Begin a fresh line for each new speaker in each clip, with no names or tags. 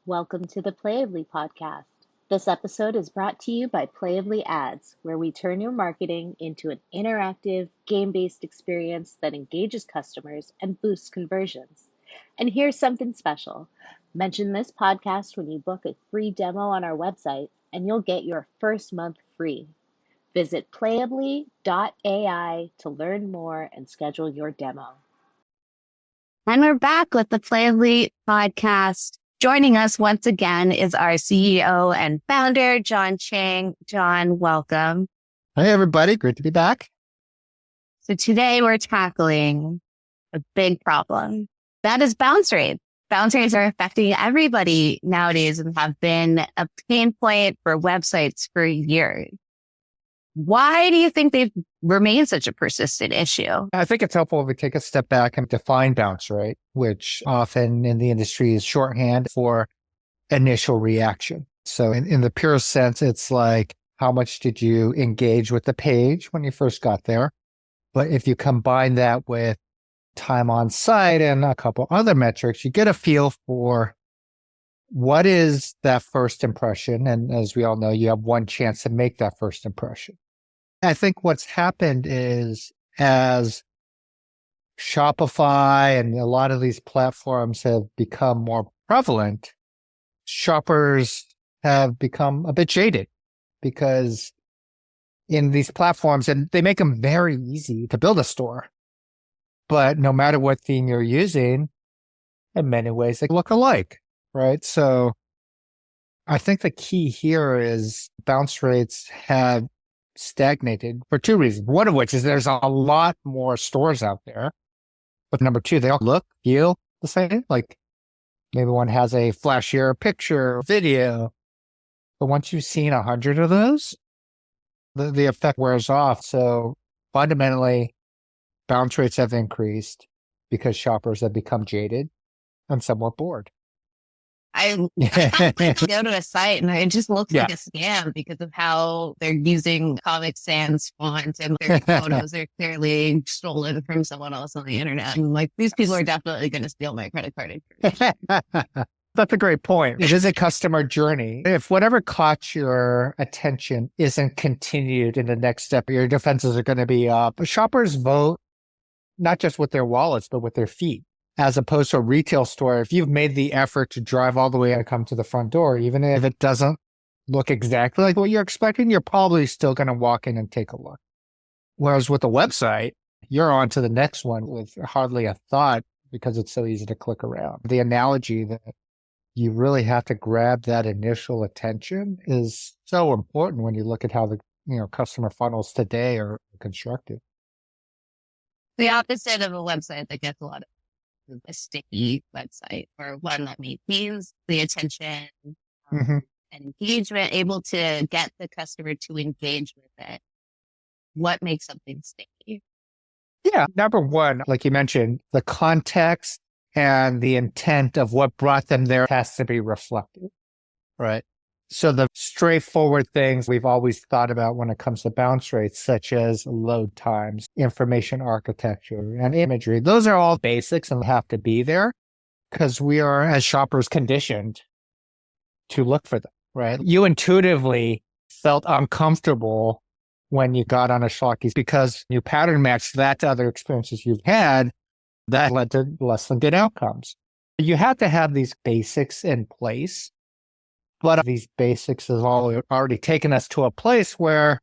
Welcome to the PlayAbly podcast. This episode is brought to you by PlayAbly Ads, where we turn your marketing into an interactive, game-based experience that engages customers and boosts conversions. And here's something special. Mention this podcast when you book a free demo on our website, and you'll get your first month free. Visit playably.ai to learn more and schedule your demo.
And we're back with the PlayAbly podcast. Joining us once again is our CEO and founder, John Chang. John, welcome.
Hey, everybody. Great to be back.
So today we're tackling a big problem. That is bounce rates. Bounce rates are affecting everybody nowadays and have been a pain point for websites for years. Why do you think they've remained such a persistent issue?
I think it's helpful if we take a step back and define bounce rate, which often in the industry is shorthand for initial reaction. So in the purest sense, it's like, how much did you engage with the page when you first got there? But if you combine that with time on site and a couple other metrics, you get a feel for what is that first impression. And as we all know, you have one chance to make that first impression. I think what's happened is as Shopify and a lot of these platforms have become more prevalent, shoppers have become a bit jaded because in these platforms, and they make them very easy to build a store. But no matter what theme you're using, in many ways, they look alike, right? So I think the key here is bounce rates have stagnated for two reasons. One of which is there's a lot more stores out there. But number two, they all look, feel the same. Like maybe one has a flashier picture, video. But once you've seen 100 of those, the effect wears off. So fundamentally, bounce rates have increased because shoppers have become jaded and somewhat bored.
I go to a site and it just looks like a scam because of how they're using Comic Sans font and their photos are clearly stolen from someone else on the internet. And like, these people are definitely going to steal my credit card information.
That's a great point. It is a customer journey. If whatever caught your attention isn't continued in the next step, your defenses are going to be up. Shoppers vote not just with their wallets, but with their feet. As opposed to a retail store, if you've made the effort to drive all the way and come to the front door, even if it doesn't look exactly like what you're expecting, you're probably still going to walk in and take a look. Whereas with a website, you're on to the next one with hardly a thought because it's so easy to click around. The analogy that you really have to grab that initial attention is so important when you look at how the customer funnels today are constructed.
The opposite of a website that gets a lot of a sticky website, or one that maintains the attention and engagement, able to get the customer to engage with it. What makes something sticky?
Yeah. Number one, like you mentioned, the context and the intent of what brought them there has to be reflected, right? So the straightforward things we've always thought about when it comes to bounce rates, such as load times, information architecture, and imagery, those are all basics and have to be there because we are, as shoppers, conditioned to look for them, right? You intuitively felt uncomfortable when you got on a Shopify because you pattern matched that to other experiences you've had that led to less than good outcomes. You have to have these basics in place. But these basics have already taken us to a place where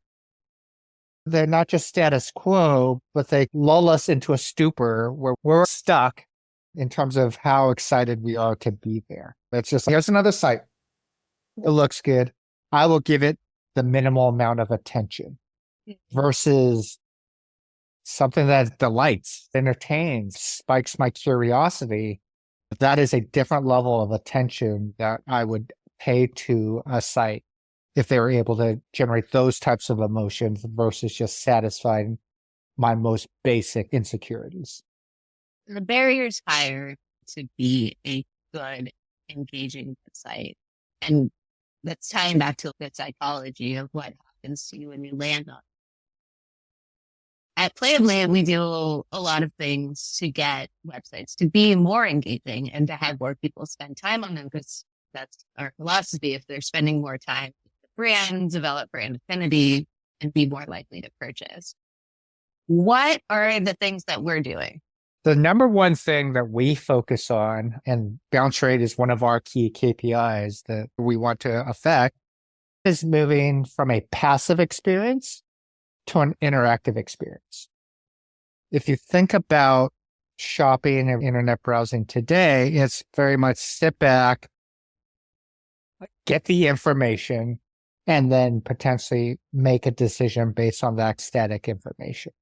they're not just status quo, but they lull us into a stupor where we're stuck in terms of how excited we are to be there. It's just, here's another site. It looks good. I will give it the minimal amount of attention versus something that delights, entertains, spikes my curiosity. That is a different level of attention that I would pay to a site if they were able to generate those types of emotions versus just satisfying my most basic insecurities.
The barrier's higher to be a good, engaging website. And that's tying back to the psychology of what happens to you when you land on it. At PlayAbly, we do a lot of things to get websites to be more engaging and to have more people spend time on them because That's our philosophy. If they're spending more time with the brand, develop brand affinity, and be more likely to purchase. What are the things that we're doing?
The number one thing that we focus on, and bounce rate is one of our key KPIs that we want to affect, is moving from a passive experience to an interactive experience. If you think about shopping and internet browsing today, it's very much sit back, get the information, and then potentially make a decision based on that static information.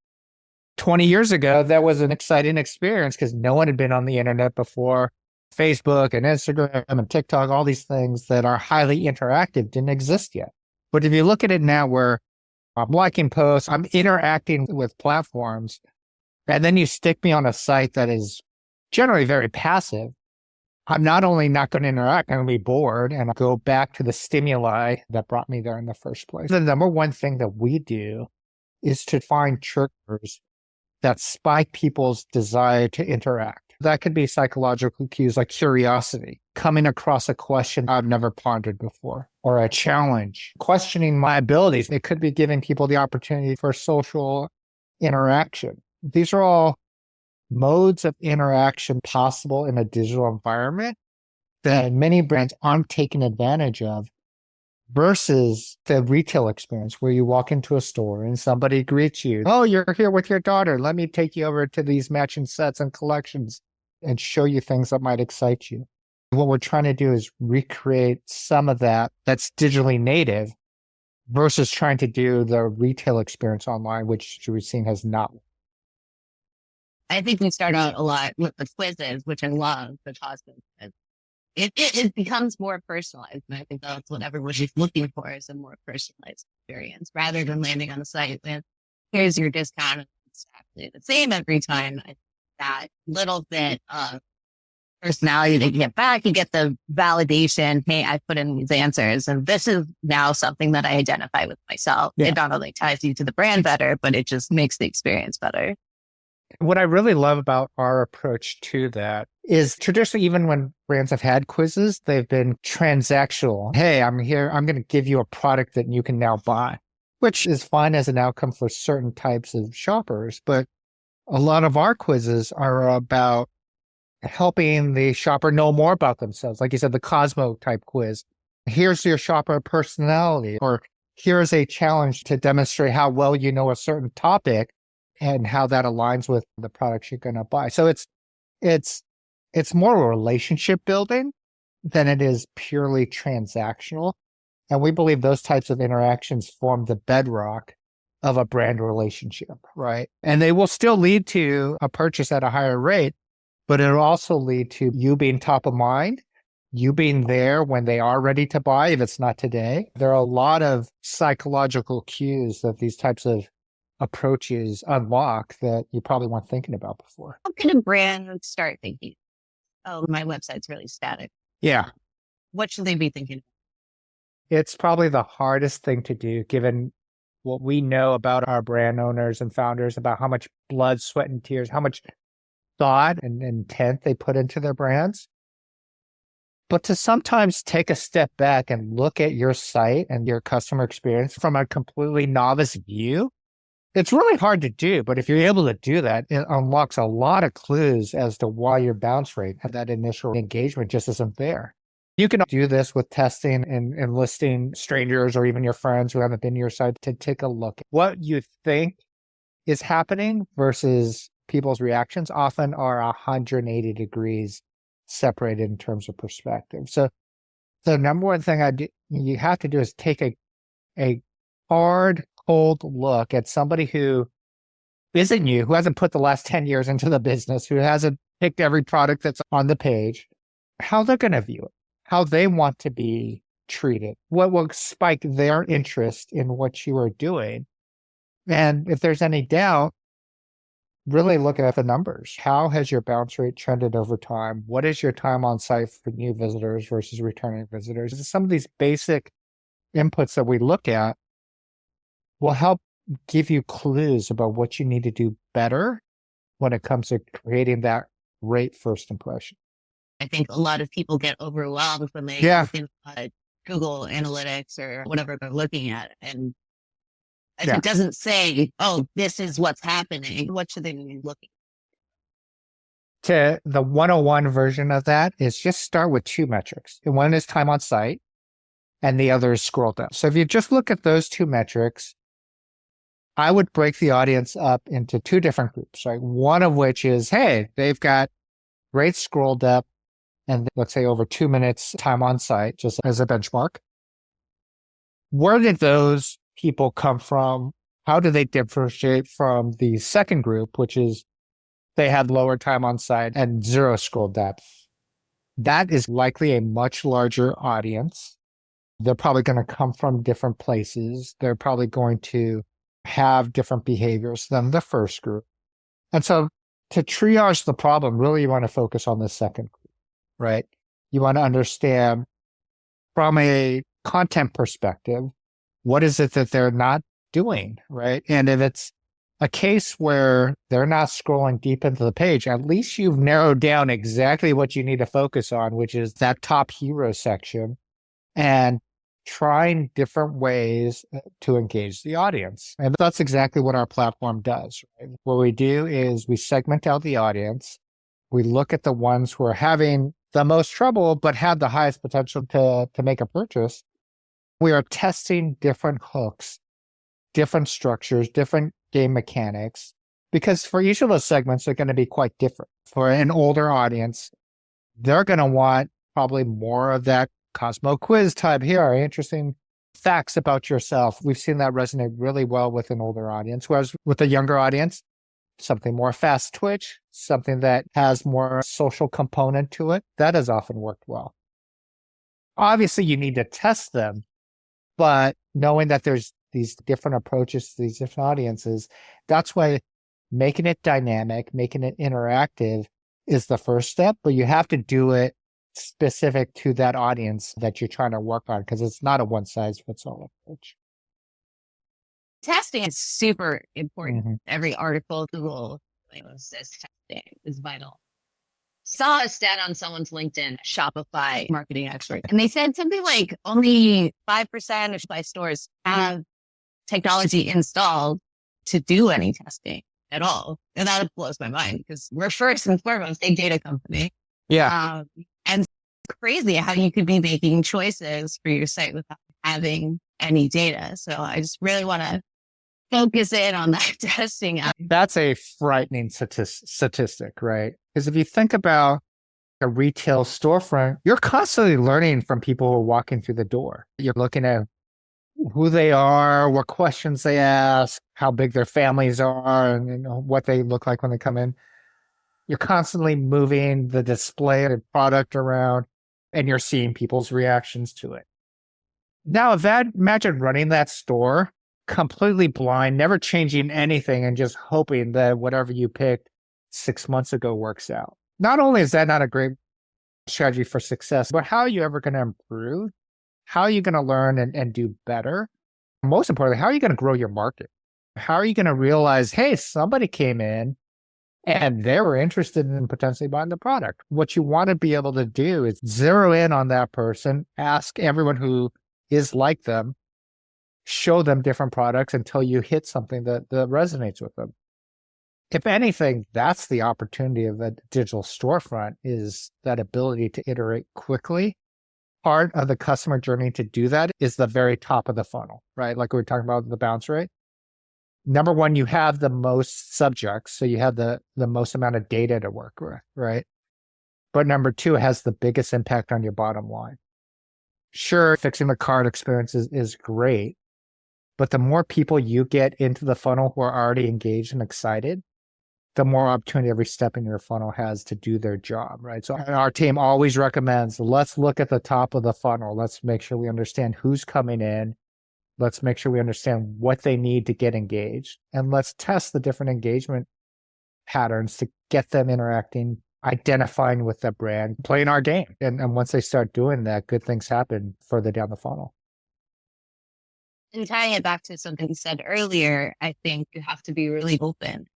20 years ago, that was an exciting experience because no one had been on the internet before. Facebook and Instagram and TikTok, all these things that are highly interactive didn't exist yet. But if you look at it now where I'm liking posts, I'm interacting with platforms, and then you stick me on a site that is generally very passive, I'm not only not going to interact, I'm going to be bored and I'll go back to the stimuli that brought me there in the first place. The number one thing that we do is to find triggers that spike people's desire to interact. That could be psychological cues like curiosity, coming across a question I've never pondered before, or a challenge, questioning my abilities. It could be giving people the opportunity for social interaction. These are all modes of interaction possible in a digital environment that many brands aren't taking advantage of versus the retail experience where you walk into a store and somebody greets you. Oh, you're here with your daughter. Let me take you over to these matching sets and collections and show you things that might excite you. What we're trying to do is recreate some of that that's digitally native versus trying to do the retail experience online, which we've seen has not.
I think we start out a lot with the quizzes, which I love because it becomes more personalized. And I think that's what everybody's looking for is a more personalized experience rather than landing on a site with, here's your discount. It's exactly the same every time. That little bit of personality that you get back, you get the validation. Hey, I put in these answers and this is now something that I identify with myself. Yeah. It not only ties you to the brand better, but it just makes the experience better.
What I really love about our approach to that is traditionally, even when brands have had quizzes, they've been transactional. Hey, I'm here. I'm going to give you a product that you can now buy, which is fine as an outcome for certain types of shoppers. But a lot of our quizzes are about helping the shopper know more about themselves. Like you said, the Cosmo type quiz. Here's your shopper personality, or here's a challenge to demonstrate how well you know a certain topic and how that aligns with the products you're going to buy. So it's more a relationship building than it is purely transactional. And we believe those types of interactions form the bedrock of a brand relationship, right? And they will still lead to a purchase at a higher rate, but it'll also lead to you being top of mind, you being there when they are ready to buy, if it's not today. There are a lot of psychological cues that these types of approaches unlock that you probably weren't thinking about before.
How can a brand start thinking, oh, my website's really static?
Yeah.
What should they be thinking?
It's probably the hardest thing to do given what we know about our brand owners and founders, about how much blood, sweat, and tears, how much thought and intent they put into their brands. But to sometimes take a step back and look at your site and your customer experience from a completely novice view, it's really hard to do. But if you're able to do that, it unlocks a lot of clues as to why your bounce rate at that initial engagement just isn't there. You can do this with testing and enlisting strangers or even your friends who haven't been to your site to take a look at what you think is happening versus people's reactions often are 180 degrees separated in terms of perspective. So the number one thing you have to do is take a hard, cold look at somebody who isn't you, who hasn't put the last 10 years into the business, who hasn't picked every product that's on the page, how they're going to view it, how they want to be treated, what will spike their interest in what you are doing. And if there's any doubt, really look at the numbers. How has your bounce rate trended over time? What is your time on site for new visitors versus returning visitors? Some of these basic inputs that we look at will help give you clues about what you need to do better when it comes to creating that great first impression.
I think a lot of people get overwhelmed when they
Yeah.
look at Google Analytics or whatever they're looking at. And if
Yeah.
it doesn't say, oh, this is what's happening, what should they be looking
To the 101 version of that is just start with two metrics. And one is time on site and the other is scroll down. So if you just look at those two metrics, I would break the audience up into two different groups, right? One of which is, hey, they've got great scroll depth and let's say over 2 minutes time on site, just as a benchmark. Where did those people come from? How do they differentiate from the second group, which is they had lower time on site and zero scroll depth? That is likely a much larger audience. They're probably going to come from different places. They're probably going to have different behaviors than the first group. And so to triage the problem, really you want to focus on the second group, right? You want to understand from a content perspective, what is it that they're not doing, right? And if it's a case where they're not scrolling deep into the page, at least you've narrowed down exactly what you need to focus on, which is that top hero section, and trying different ways to engage the audience. And that's exactly what our platform does, right? What we do is we segment out the audience. We look at the ones who are having the most trouble, but have the highest potential to make a purchase. We are testing different hooks, different structures, different game mechanics, because for each of those segments, they're going to be quite different. For an older audience, they're going to want probably more of that Cosmo quiz type. Here are interesting facts about yourself. We've seen that resonate really well with an older audience, whereas with a younger audience, something more fast twitch, something that has more social component to it, that has often worked well. Obviously, you need to test them, but knowing that there's these different approaches to these different audiences, that's why making it dynamic, making it interactive is the first step, but you have to do it specific to that audience that you're trying to work on, because it's not a one size fits all approach.
Testing is super important.
Mm-hmm.
Every article Google says testing is vital. Saw a stat on someone's LinkedIn, Shopify marketing expert, and they said something like only 5% of Shopify stores have technology installed to do any testing at all. And that blows my mind because we're first and foremost a data company.
Yeah.
And it's crazy how you could be making choices for your site without having any data. So I just really want to focus in on that testing.
That's a frightening statistic, right? Because if you think about a retail storefront, you're constantly learning from people who are walking through the door. You're looking at who they are, what questions they ask, how big their families are, and what they look like when they come in. You're constantly moving the display of the product around, and you're seeing people's reactions to it. Now, imagine running that store completely blind, never changing anything, and just hoping that whatever you picked 6 months ago works out. Not only is that not a great strategy for success, but how are you ever going to improve? How are you going to learn and do better? Most importantly, how are you going to grow your market? How are you going to realize, hey, somebody came in and they were interested in potentially buying the product? What you want to be able to do is zero in on that person, ask everyone who is like them, show them different products until you hit something that resonates with them. If anything, that's the opportunity of a digital storefront, is that ability to iterate quickly. Part of the customer journey to do that is the very top of the funnel, right? Like we were talking about the bounce rate. Number one, you have the most subjects, so you have the most amount of data to work with, right? But number two, it has the biggest impact on your bottom line. Sure, fixing the cart experience is great, but the more people you get into the funnel who are already engaged and excited, the more opportunity every step in your funnel has to do their job, right? So our team always recommends, let's look at the top of the funnel. Let's make sure we understand who's coming in. Let's make sure we understand what they need to get engaged. And let's test the different engagement patterns to get them interacting, identifying with the brand, playing our game. And once they start doing that, good things happen further down the funnel.
And tying it back to something you said earlier, I think you have to be really open.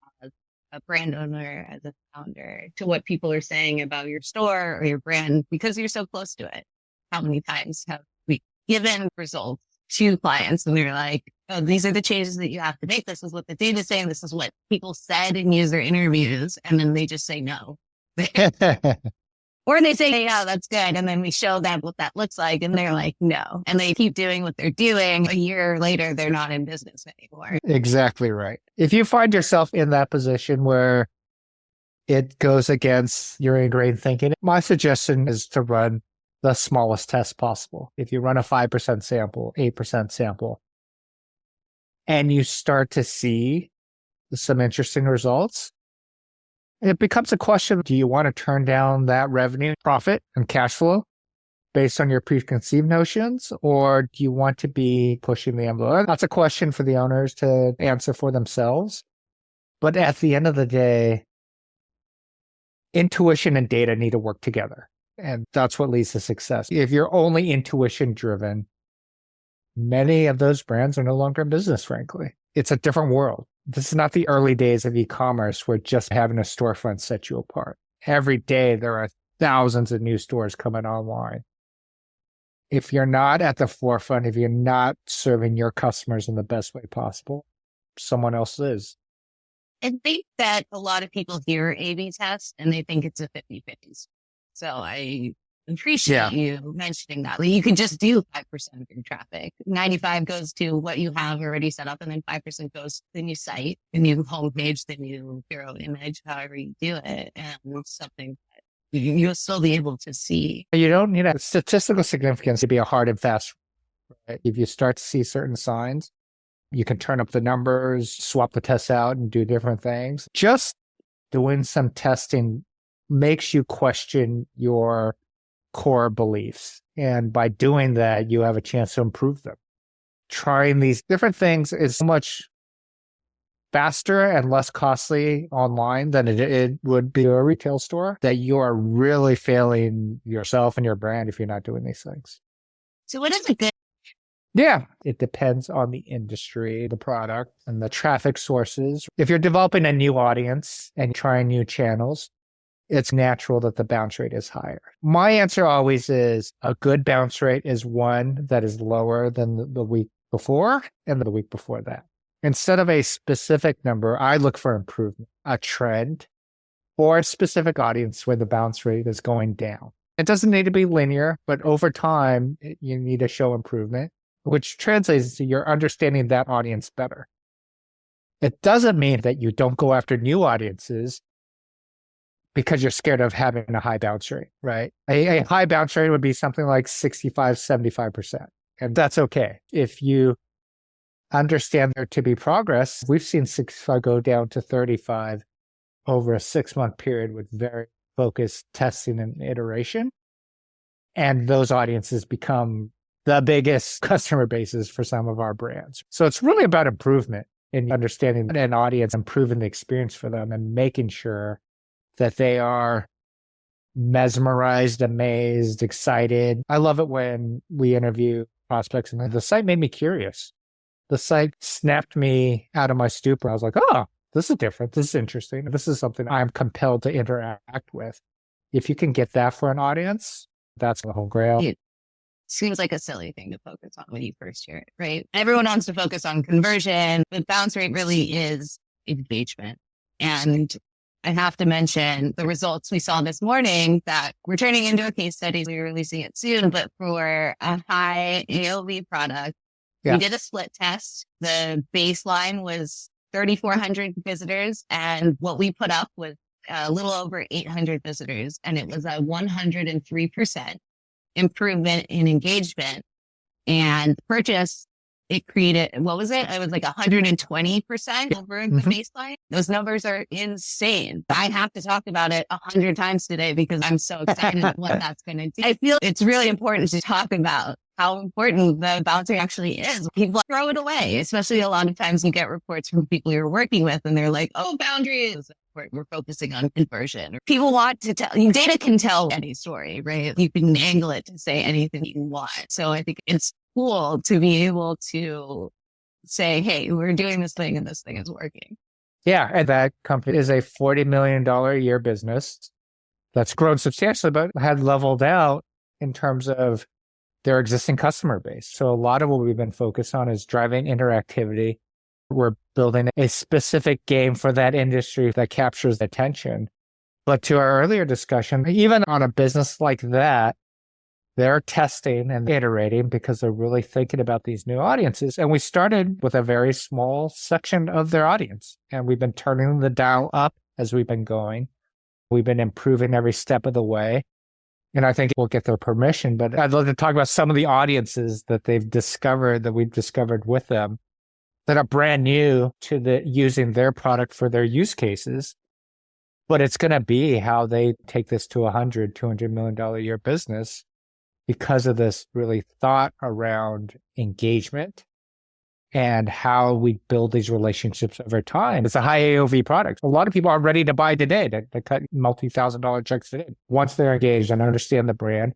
a brand owner, as a founder, to what people are saying about your store or your brand because you're so close to it? How many times have we given results to clients and they're like, oh, these are the changes that you have to make. This is what the data is saying. This is what people said in user interviews. And then they just say no. Or they say, yeah, that's good. And then we show them what that looks like. And they're like, no. And they keep doing what they're doing. A year later, they're not in business anymore.
Exactly right. If you find yourself in that position where it goes against your ingrained thinking, my suggestion is to run the smallest test possible. If you run a 5% sample, 8% sample, and you start to see some interesting results, it becomes a question, do you want to turn down that revenue, profit, and cash flow based on your preconceived notions, or do you want to be pushing the envelope? That's a question for the owners to answer for themselves. But at the end of the day, intuition and data need to work together. And that's what leads to success. If you're only intuition driven, many of those brands are no longer in business, frankly. It's a different world. This is not the early days of e-commerce where just having a storefront sets you apart. Every day, there are thousands of new stores coming online. If you're not at the forefront, if you're not serving your customers in the best way possible, someone else is.
I think that a lot of people hear A/B test and they think it's a 50-50. So I appreciate you mentioning that. Like, you can just do 5% of your traffic. 95 goes to what you have already set up, and then 5% goes to the new site, the new homepage, the new hero image, however you do it. And it's something that you'll still be able to see.
You don't need a statistical significance to be a hard and fast. Right? If you start to see certain signs, you can turn up the numbers, swap the tests out, and do different things. Just doing some testing makes you question your core beliefs. And by doing that, you have a chance to improve them. Trying these different things is so much faster and less costly online than it would be a retail store, that you are really failing yourself and your brand if you're not doing these things.
So what is a good?
Yeah, it depends on the industry, the product, and the traffic sources. If you're developing a new audience and trying new channels, it's natural that the bounce rate is higher. My answer always is a good bounce rate is one that is lower than the week before and the week before that. Instead of a specific number, I look for improvement, a trend, or a specific audience where the bounce rate is going down. It doesn't need to be linear, but over time, you need to show improvement, which translates to you're understanding that audience better. It doesn't mean that you don't go after new audiences because you're scared of having a high bounce rate, right? A high bounce rate would be something like 65, 75%. And that's okay. If you understand there to be progress, we've seen 65 go down to 35 over a 6-month period with very focused testing and iteration. And those audiences become the biggest customer bases for some of our brands. So it's really about improvement in understanding an audience, improving the experience for them, and making sure that they are mesmerized, amazed, excited. I love it when we interview prospects and the site made me curious. The site snapped me out of my stupor. I was like, oh, this is different. This is interesting. This is something I'm compelled to interact with. If you can get that for an audience, that's the whole grail.
It seems like a silly thing to focus on when you first hear it, right? Everyone wants to focus on conversion, but bounce rate really is engagement. And I have to mention the results we saw this morning that we're turning into a case study. We're releasing it soon, but for a high AOV product, we did a split test. The baseline was 3,400 visitors, and what we put up was a little over 800 visitors, and it was a 103% improvement in engagement and purchase. It created, what was it? It was like 120% over the baseline. Those numbers are insane. I have to talk about it 100 times today because I'm so excited about what that's going to do. I feel it's really important to talk about how important the bounce rate actually is. People throw it away, especially a lot of times you get reports from people you're working with and they're like, oh, boundaries. We're focusing on conversion. People want to tell you, data can tell any story, right? You can angle it to say anything you want. So I think it's cool to be able to say, hey, we're doing this thing and this thing is working.
Yeah. And that company is a $40 million a year business that's grown substantially, but had leveled out in terms of their existing customer base. So a lot of what we've been focused on is driving interactivity. We're building a specific game for that industry that captures attention. But to our earlier discussion, even on a business like that, they're testing and iterating because they're really thinking about these new audiences. And we started with a very small section of their audience, and we've been turning the dial up as we've been going. We've been improving every step of the way. And I think we'll get their permission, but I'd love to talk about some of the audiences that they've discovered, that we've discovered with them, that are brand new to using their product for their use cases. But it's going to be how they take this to $200 million a year business because of this really thought around engagement and how we build these relationships over time. It's a high AOV product. A lot of people are ready to buy today, to cut multi-$1,000 checks today. Once they're engaged and understand the brand,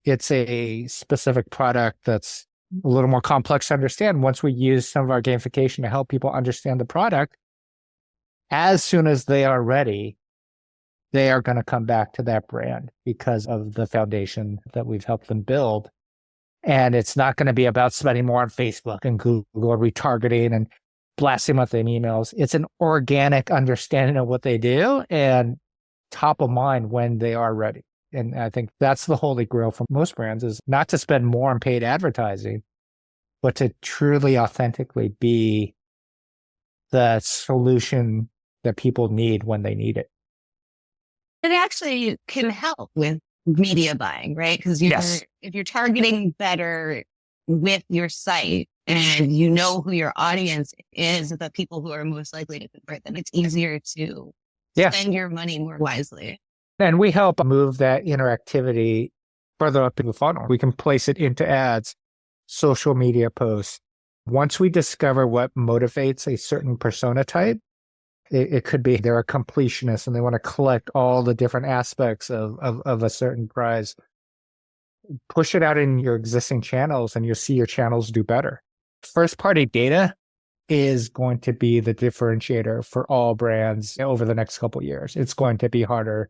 it's a specific product that's a little more complex to understand. Once we use some of our gamification to help people understand the product, as soon as they are ready, they are going to come back to that brand because of the foundation that we've helped them build. And it's not going to be about spending more on Facebook and Google or retargeting and blasting them with them emails. It's an organic understanding of what they do and top of mind when they are ready. And I think that's the holy grail for most brands, is not to spend more on paid advertising, but to truly authentically be the solution that people need when they need it.
It actually can help with media buying, right? Because
Yes.
if you're targeting better with your site and you know who your audience is, the people who are most likely to convert, then it's easier to
Yeah.
spend your money more wisely.
And we help move that interactivity further up in the funnel. We can place it into ads, social media posts. Once we discover what motivates a certain persona type, it could be they're a completionist and they want to collect all the different aspects of a certain prize. Push it out in your existing channels and you'll see your channels do better. First party data is going to be the differentiator for all brands over the next couple of years. It's going to be harder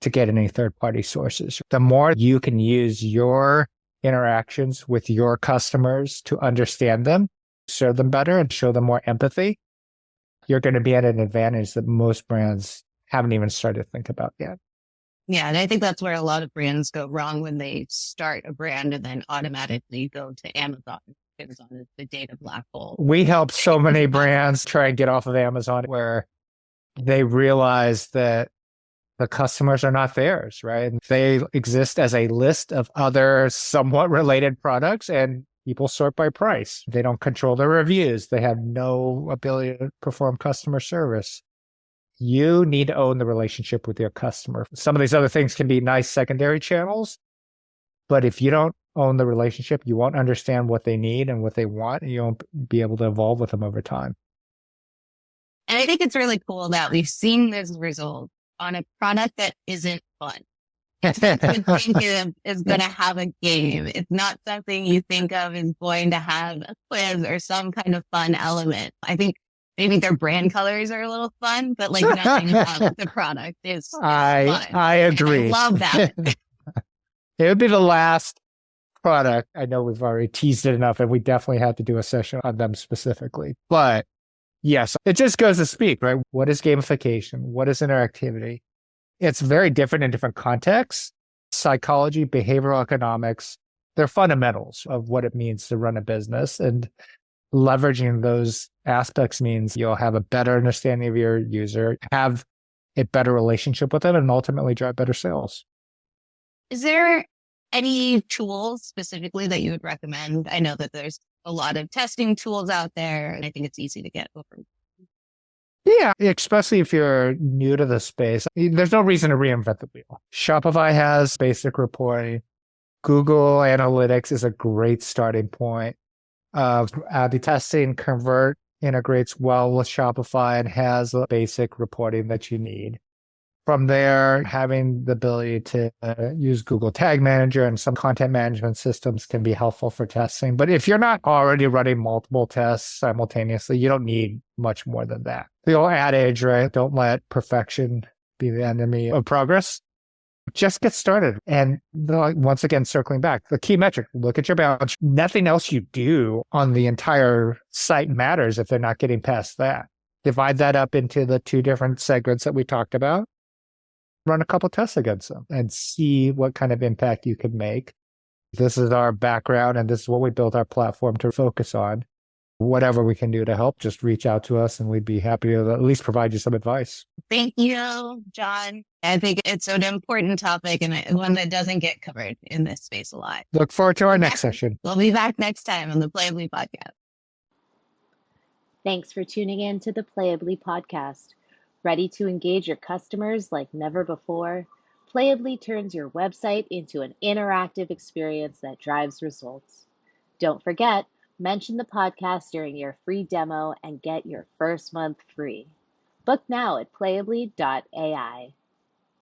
to get any third party sources. The more you can use your interactions with your customers to understand them, serve them better, and show them more empathy, you're going to be at an advantage that most brands haven't even started to think about yet.
Yeah. And I think that's where a lot of brands go wrong when they start a brand and then automatically go to Amazon. Amazon is the data black hole.
We help so many brands try and get off of Amazon where they realize that the customers are not theirs, right? They exist as a list of other somewhat related products and people sort by price. They don't control their reviews. They have no ability to perform customer service. You need to own the relationship with your customer. Some of these other things can be nice secondary channels, but if you don't own the relationship, you won't understand what they need and what they want, and you won't be able to evolve with them over time.
And I think it's really cool that we've seen this result on a product that isn't fun. You would think is going to have a game. It's not something you think of is going to have a quiz or some kind of fun element. I think maybe their brand colors are a little fun, but like nothing about the product is fun.
I agree.
And I love that.
It would be the last product. I know we've already teased it enough, and we definitely had to do a session on them specifically. But yes, it just goes to speak, right? What is gamification? What is interactivity? It's very different in different contexts. Psychology, behavioral economics, they're fundamentals of what it means to run a business. And leveraging those aspects means you'll have a better understanding of your user, have a better relationship with them, and ultimately drive better sales.
Is there any tools specifically that you would recommend? I know that there's a lot of testing tools out there, and I think it's easy to get over.
Yeah, especially if you're new to the space. There's no reason to reinvent the wheel. Shopify has basic reporting. Google Analytics is a great starting point. A/B testing, Convert integrates well with Shopify and has the basic reporting that you need. From there, having the ability to use Google Tag Manager and some content management systems can be helpful for testing. But if you're not already running multiple tests simultaneously, you don't need much more than that. The old adage, right? Don't let perfection be the enemy of progress. Just get started. And once again, circling back, the key metric, look at your balance. Nothing else you do on the entire site matters if they're not getting past that. Divide that up into the two different segments that we talked about. Run a couple tests against them and see what kind of impact you could make. This is our background and this is what we built our platform to focus on. Whatever we can do to help, just reach out to us and we'd be happy to at least provide you some advice.
Thank you, John. I think it's an important topic and one that doesn't get covered in this space a lot.
Look forward to our next session.
We'll be back next time on the PlayAbly podcast.
Thanks for tuning in to the PlayAbly podcast. Ready to engage your customers like never before? PlayAbly turns your website into an interactive experience that drives results. Don't forget, mention the podcast during your free demo and get your first month free. Book now at playably.ai.